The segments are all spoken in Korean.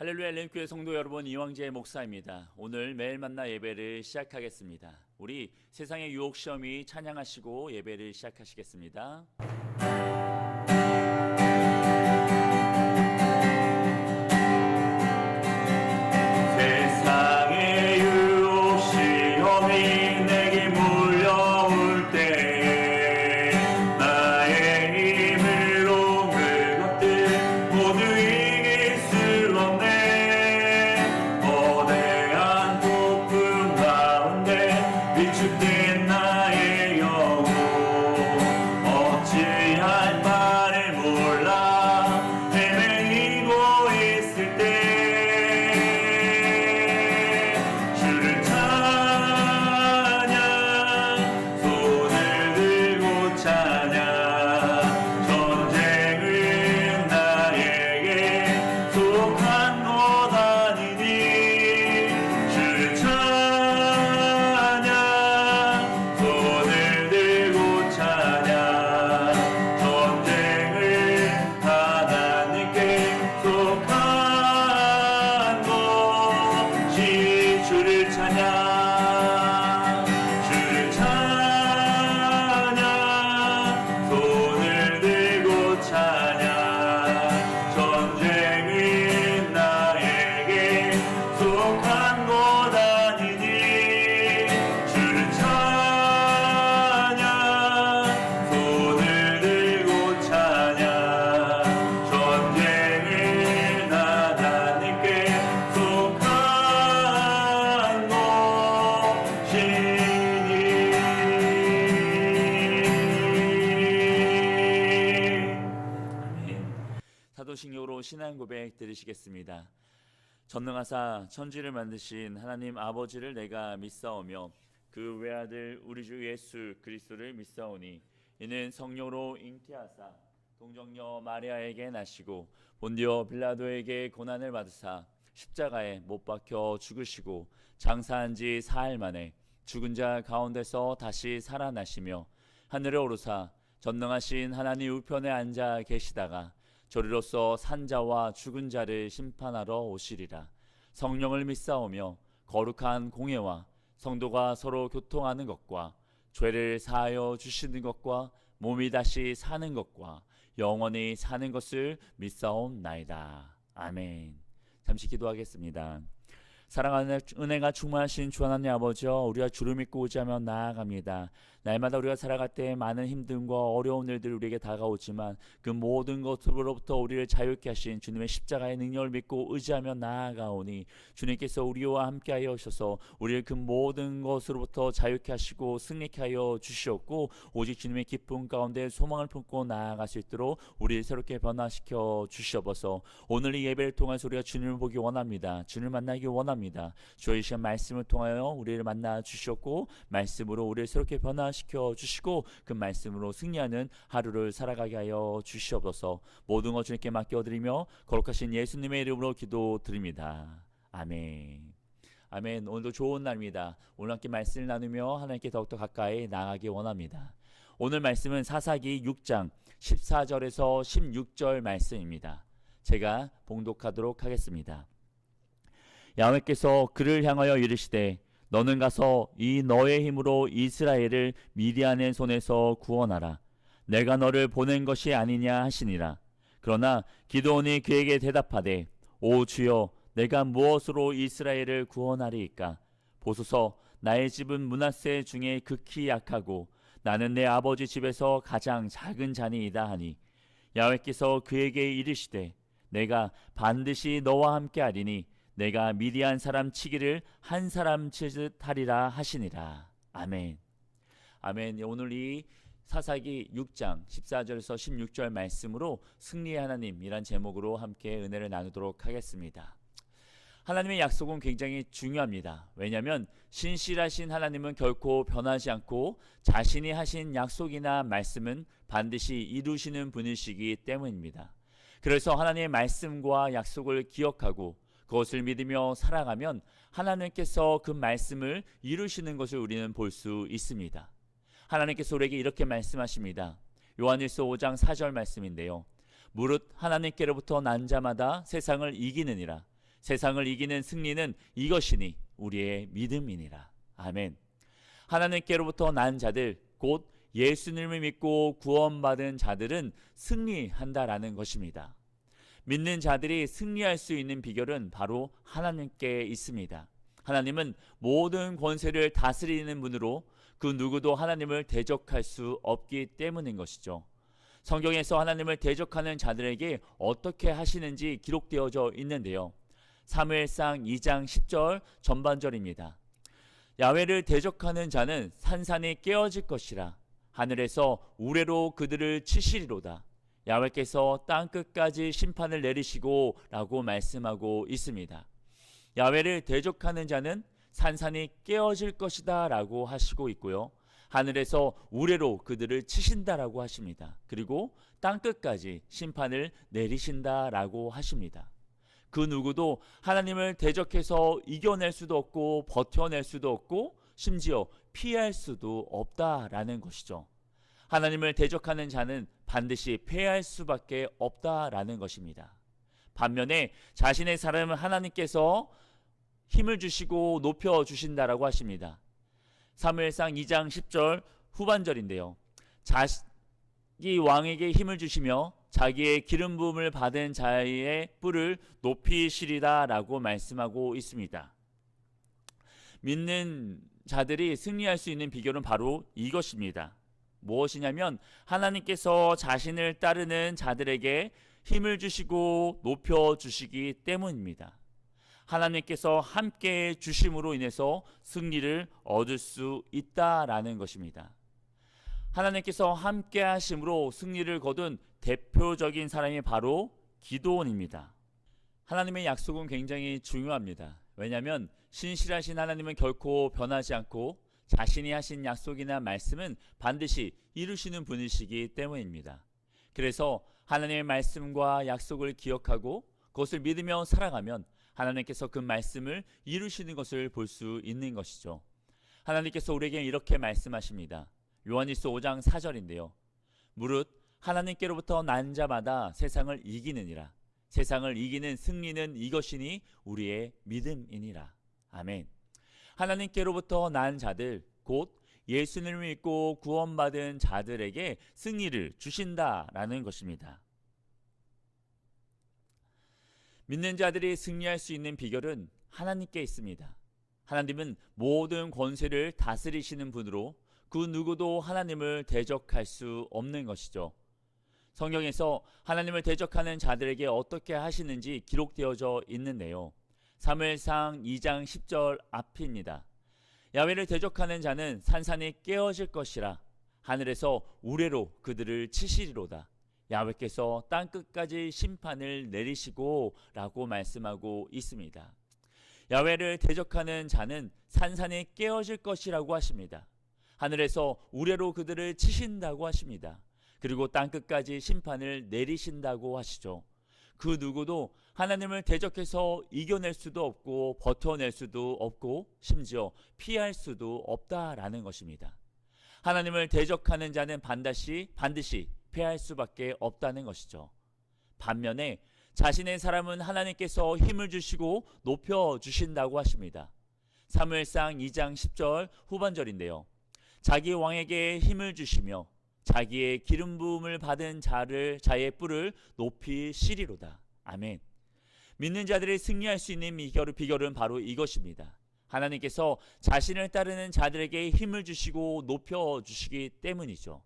할렐루야 엘렘교회 성도 여러분, 이왕재 목사입니다. 오늘 매일 만나 예배를 시작하겠습니다. 우리 세상의 유혹 시험이 찬양하시고 예배를 시작하시겠습니다. 세상의 유혹 시험이 내게 몰려올 때 나의 힘으로 그것들 모두 이길 수 없네. 거대한 폭풍 가운데 위축된 나의 영혼 어찌할 바를 몰라 헤매이고 있을 때 사도신경으로 신앙 고백 드리시겠습니다. 전능하사 천지를 만드신 하나님 아버지를 내가 믿사오며 그 외아들 우리 주 예수 그리스도를 믿사오니 이는 성령으로 잉태하사 동정녀 마리아에게 나시고 본디오 빌라도에게 고난을 받으사 십자가에 못 박혀 죽으시고 장사한 지 사흘 만에 죽은 자 가운데서 다시 살아나시며 하늘에 오르사 전능하신 하나님 우편에 앉아 계시다가 저리로서 산자와 죽은 자를 심판하러 오시리라. 성령을 믿사오며 거룩한 공예와 성도가 서로 교통하는 것과 죄를 사하여 주시는 것과 몸이 다시 사는 것과 영원히 사는 것을 믿사옵나이다. 아멘. 잠시 기도하겠습니다. 사랑하는 은혜가 충만하신 주 하나님 아버지여, 우리가 주를 믿고 의지하며 나아갑니다. 날마다 우리가 살아갈 때 많은 힘듦과 어려운 일들이 우리에게 다가오지만 그 모든 것으로부터 우리를 자유케 하신 주님의 십자가의 능력을 믿고 의지하며 나아가오니 주님께서 우리와 함께하여 오셔서 우리를 그 모든 것으로부터 자유케 하시고 승리케 하여 주시었고, 오직 주님의 기쁨 가운데 소망을 품고 나아갈 수 있도록 우리를 새롭게 변화시켜 주시옵소서. 오늘 이 예배를 통해서 우리가 주님을 보기 원합니다. 주님을 만나기 원합니다. 주의 시간 말씀을 통하여 우리를 만나 주시었고, 말씀으로 우리를 새롭게 변화시켜 주시고 그 말씀으로 승리하는 하루를 살아가게 하여 주시옵소서. 모든 것 주님께 맡겨드리며 거룩하신 예수님의 이름으로 기도드립니다. 아멘. 아멘. 오늘도 좋은 날입니다. 오늘 함께 말씀을 나누며 하나님께 더욱더 가까이 나아가기 원합니다. 오늘 말씀은 사사기 6장 14절에서 16절 말씀입니다. 제가 봉독하도록 하겠습니다. 야훼께서 그를 향하여 이르시되 너는 가서 이 너의 힘으로 이스라엘을 미디안의 손에서 구원하라. 내가 너를 보낸 것이 아니냐 하시니라. 그러나 기드온이 그에게 대답하되 오 주여, 내가 무엇으로 이스라엘을 구원하리이까? 보소서, 나의 집은 므낫세 중에 극히 약하고 나는 내 아버지 집에서 가장 작은 자니이다 하니, 야훼께서 그에게 이르시되 내가 반드시 너와 함께하리니 내가 미디안 사람 치기를 한 사람 치듯 하리라 하시니라. 아멘. 아멘. 오늘 이 사사기 6장 14절에서 16절 말씀으로 승리의 하나님이란 제목으로 함께 은혜를 나누도록 하겠습니다. 하나님의 약속은 굉장히 중요합니다. 왜냐하면 신실하신 하나님은 결코 변하지 않고 자신이 하신 약속이나 말씀은 반드시 이루시는 분이시기 때문입니다. 그래서 하나님의 말씀과 약속을 기억하고 그것을 믿으며 살아가면 하나님께서 그 말씀을 이루시는 것을 우리는 볼 수 있습니다. 하나님께서 우리에게 이렇게 말씀하십니다. 요한일서 5장 4절 말씀인데요. 무릇 하나님께로부터 난 자마다 세상을 이기느니라. 세상을 이기는 승리는 이것이니 우리의 믿음이니라. 아멘. 하나님께로부터 난 자들, 곧 예수님을 믿고 구원받은 자들은 승리한다라는 것입니다. 믿는 자들이 승리할 수 있는 비결은 바로 하나님께 있습니다. 하나님은 모든 권세를 다스리는 분으로 그 누구도 하나님을 대적할 수 없기 때문인 것이죠. 성경에서 하나님을 대적하는 자들에게 어떻게 하시는지 기록되어져 있는데요. 사무엘상 2장 10절 전반절입니다. 야훼를 대적하는 자는 산산이 깨어질 것이라. 하늘에서 우레로 그들을 치시리로다. 야훼께서 땅끝까지 심판을 내리시고 라고 말씀하고 있습니다. 야훼를 대적하는 자는 산산이 깨어질 것이다 라고 하시고 있고요. 하늘에서 우레로 그들을 치신다라고 하십니다. 그리고 땅끝까지 심판을 내리신다 라고 하십니다. 그 누구도 하나님을 대적해서 이겨낼 수도 없고 버텨낼 수도 없고 심지어 피할 수도 없다라는 것이죠. 하나님을 대적하는 자는 반드시 패할 수밖에 없다라는 것입니다. 반면에 자신의 사람을 하나님께서 힘을 주시고 높여 주신다라고 하십니다. 사무엘상 2장 10절 후반절인데요. 자기 왕에게 힘을 주시며 자기의 기름 부음을 받은 자의 뿔을 높이시리다 라고 말씀하고 있습니다. 믿는 자들이 승리할 수 있는 비결은 바로 이것입니다. 무엇이냐면 하나님께서 자신을 따르는 자들에게 힘을 주시고 높여 주시기 때문입니다. 하나님께서 함께 주심으로 인해서 승리를 얻을 수 있다라는 것입니다. 하나님께서 함께 하심으로 승리를 거둔 대표적인 사람이 바로 기드온입니다. 하나님의 약속은 굉장히 중요합니다. 왜냐하면 신실하신 하나님은 결코 변하지 않고 자신이 하신 약속이나 말씀은 반드시 이루시는 분이시기 때문입니다. 그래서 하나님의 말씀과 약속을 기억하고 그것을 믿으며 살아가면 하나님께서 그 말씀을 이루시는 것을 볼 수 있는 것이죠. 하나님께서 우리에게 이렇게 말씀하십니다. 요한일서 5장 4절인데요. 무릇 하나님께로부터 난 자마다 세상을 이기느니라. 세상을 이기는 승리는 이것이니 우리의 믿음이니라. 아멘. 하나님께로부터 난 자들, 곧 예수님을 믿고 구원받은 자들에게 승리를 주신다라는 것입니다. 믿는 자들이 승리할 수 있는 비결은 하나님께 있습니다. 하나님은 모든 권세를 다스리시는 분으로 그 누구도 하나님을 대적할 수 없는 것이죠. 성경에서 하나님을 대적하는 자들에게 어떻게 하시는지 기록되어져 있는데요. 사무엘상 2장 10절 앞입니다. 야훼를 대적하는 자는 산산이 깨어질 것이라. 하늘에서 우레로 그들을 치시리로다. 야훼께서 땅끝까지 심판을 내리시고 라고 말씀하고 있습니다. 야훼를 대적하는 자는 산산이 깨어질 것이라고 하십니다. 하늘에서 우레로 그들을 치신다고 하십니다. 그리고 땅끝까지 심판을 내리신다고 하시죠. 그 누구도 하나님을 대적해서 이겨낼 수도 없고 버텨낼 수도 없고 심지어 피할 수도 없다라는 것입니다. 하나님을 대적하는 자는 반드시 패할 수밖에 없다는 것이죠. 반면에 자신의 사람은 하나님께서 힘을 주시고 높여 주신다고 하십니다. 사무엘상 2장 10절 후반절인데요. 자기 왕에게 힘을 주시며 자기의 기름 부음을 받은 자의 뿔을 높이시리로다. 아멘. 믿는 자들이 승리할 수 있는 비결은 바로 이것입니다. 하나님께서 자신을 따르는 자들에게 힘을 주시고 높여 주시기 때문이죠.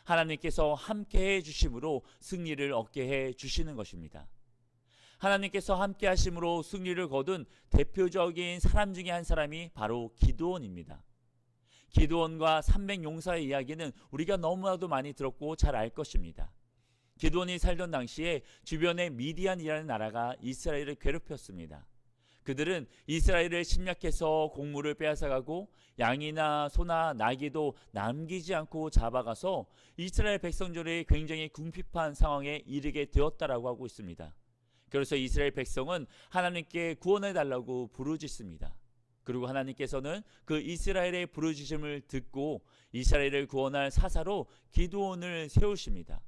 하나님께서 함께 해 주심으로 승리를 얻게 해 주시는 것입니다. 하나님께서 함께 하심으로 승리를 거둔 대표적인 사람 중에 한 사람이 바로 기드온입니다. 기드온과 300용사의 이야기는 우리가 너무나도 많이 들었고 잘 알 것입니다. 기드온이 살던 당시에 주변에 미디안이라는 나라가 이스라엘을 괴롭혔습니다. 그들은 이스라엘을 침략해서 곡물을 빼앗아가고 양이나 소나 나귀도 남기지 않고 잡아가서 이스라엘 백성들이 굉장히 궁핍한 상황에 이르게 되었다라고 하고 있습니다. 그래서 이스라엘 백성은 하나님께 구원해달라고 부르짖습니다. 그리고 하나님께서는 그 이스라엘의 부르짖음을 듣고 이스라엘을 구원할 사사로 기드온을 세우십니다.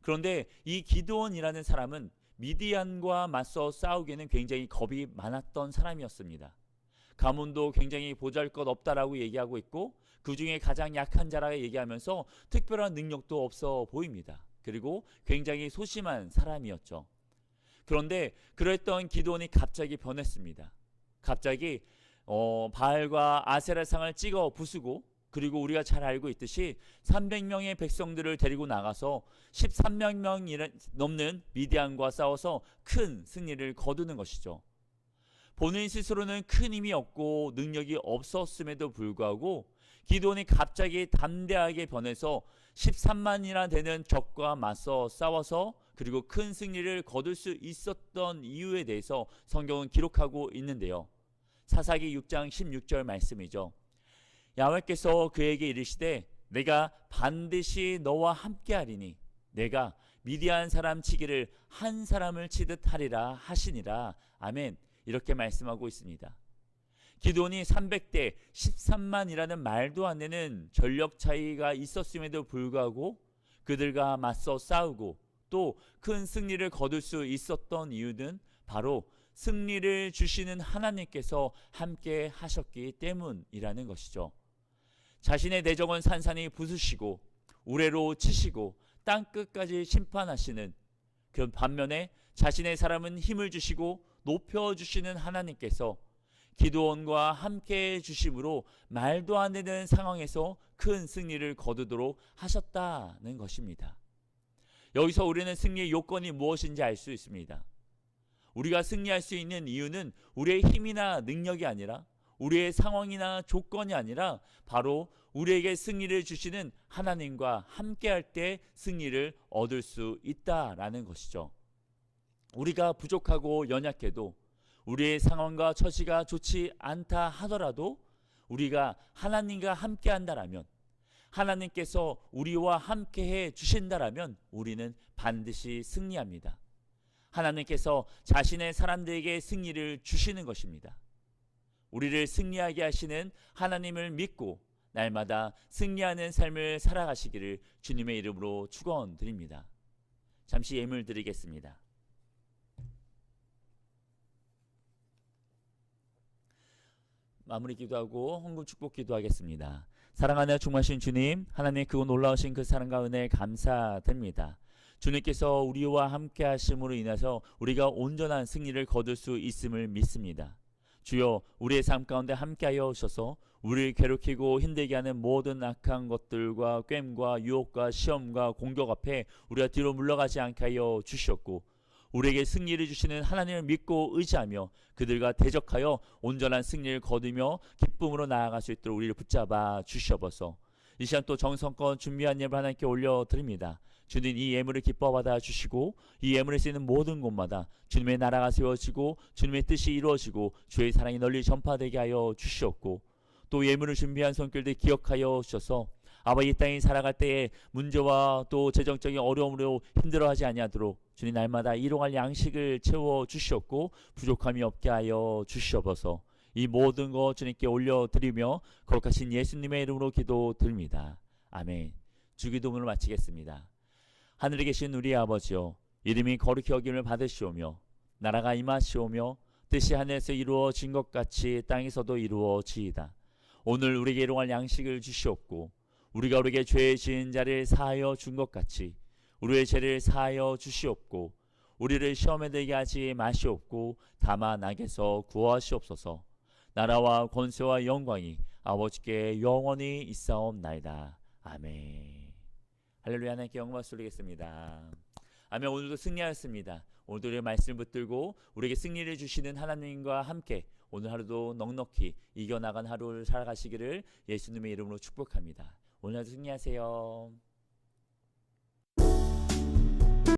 그런데 이 기드온이라는 사람은 미디안과 맞서 싸우기에는 굉장히 겁이 많았던 사람이었습니다. 가문도 굉장히 보잘것없다라고 얘기하고 있고 그 중에 가장 약한 자라 얘기하면서 특별한 능력도 없어 보입니다. 그리고 굉장히 소심한 사람이었죠. 그런데 그랬던 기드온이 갑자기 변했습니다. 갑자기 바알과 아세라 상을 찍어 부수고, 그리고 우리가 잘 알고 있듯이 300명의 백성들을 데리고 나가서 13만 명이 넘는 미디안과 싸워서 큰 승리를 거두는 것이죠. 본인 스스로는 큰 힘이 없고 능력이 없었음에도 불구하고 기드온이 갑자기 담대하게 변해서 13만이나 되는 적과 맞서 싸워서 그리고 큰 승리를 거둘 수 있었던 이유에 대해서 성경은 기록하고 있는데요. 사사기 6장 16절 말씀이죠. 야훼께서 그에게 이르시되 내가 반드시 너와 함께하리니 내가 미디안 사람 치기를 한 사람을 치듯 하리라 하시니라. 아멘. 이렇게 말씀하고 있습니다. 기드온이 300대 13만이라는 말도 안 되는 전력 차이가 있었음에도 불구하고 그들과 맞서 싸우고 또 큰 승리를 거둘 수 있었던 이유는 바로 승리를 주시는 하나님께서 함께 하셨기 때문이라는 것이죠. 자신의 내정은 산산이 부수시고 우레로 치시고 땅끝까지 심판하시는 그 반면에 자신의 사람은 힘을 주시고 높여주시는 하나님께서 기드온과 함께 해주심으로 말도 안 되는 상황에서 큰 승리를 거두도록 하셨다는 것입니다. 여기서 우리는 승리의 요건이 무엇인지 알 수 있습니다. 우리가 승리할 수 있는 이유는 우리의 힘이나 능력이 아니라 우리의 상황이나 조건이 아니라 바로 우리에게 승리를 주시는 하나님과 함께할 때 승리를 얻을 수 있다라는 것이죠. 우리가 부족하고 연약해도 우리의 상황과 처지가 좋지 않다 하더라도 우리가 하나님과 함께 한다라면, 하나님께서 우리와 함께해 주신다라면 우리는 반드시 승리합니다. 하나님께서 자신의 사람들에게 승리를 주시는 것입니다. 우리를 승리하게 하시는 하나님을 믿고 날마다 승리하는 삶을 살아가시기를 주님의 이름으로 축원드립니다. 잠시 예물 드리겠습니다. 마무리 기도하고 헌금 축복 기도하겠습니다. 사랑하는 충만하신 주님, 하나님의 그 놀라우신 그 사랑과 은혜에 감사드립니다. 주님께서 우리와 함께 하심으로 인해서 우리가 온전한 승리를 거둘 수 있음을 믿습니다. 주여, 우리의 삶 가운데 함께하여 오셔서 우리를 괴롭히고 힘들게 하는 모든 악한 것들과 괸과 유혹과 시험과 공격 앞에 우리가 뒤로 물러가지 않게 하여 주시옵고, 우리에게 승리를 주시는 하나님을 믿고 의지하며 그들과 대적하여 온전한 승리를 거두며 기쁨으로 나아갈 수 있도록 우리를 붙잡아 주시옵소서. 이 시간 또 정성껏 준비한 예물 하나님께 올려드립니다. 주님, 이 예물을 기뻐 받아 주시고 이 예물에 쓰이는 모든 곳마다 주님의 나라가 세워지고 주님의 뜻이 이루어지고 주의 사랑이 널리 전파되게 하여 주시옵고, 또 예물을 준비한 손길들 기억하여 주셔서 아버지 이 땅에 살아갈 때에 문제와 또 재정적인 어려움으로 힘들어하지 아니하도록 주님 날마다 일용할 양식을 채워 주시옵고 부족함이 없게 하여 주시옵소서. 이 모든 것 주님께 올려드리며 거룩하신 예수님의 이름으로 기도드립니다. 아멘. 주기도문을 마치겠습니다. 하늘에 계신 우리 아버지여, 이름이 거룩히 여김을 받으시오며 나라가 임하시오며 뜻이 하늘에서 이루어진 것 같이 땅에서도 이루어지이다. 오늘 우리에게 일용할 양식을 주시옵고 우리가 우리에게 죄 지은 자를 사하여 준 것 같이 우리의 죄를 사하여 주시옵고 우리를 시험에 들게 하지 마시옵고 다만 악에서 구하시옵소서. 나라와 권세와 영광이 아버지께 영원히 있사옵나이다. 아멘. 할렐루야. 하나님께 영광 돌리겠습니다. 아멘. 오늘도 승리하였습니다. 오늘도 우리의 말씀을 붙들고 우리에게 승리를 주시는 하나님과 함께 오늘 하루도 넉넉히 이겨나간 하루를 살아가시기를 예수님의 이름으로 축복합니다. 오늘도 승리하세요.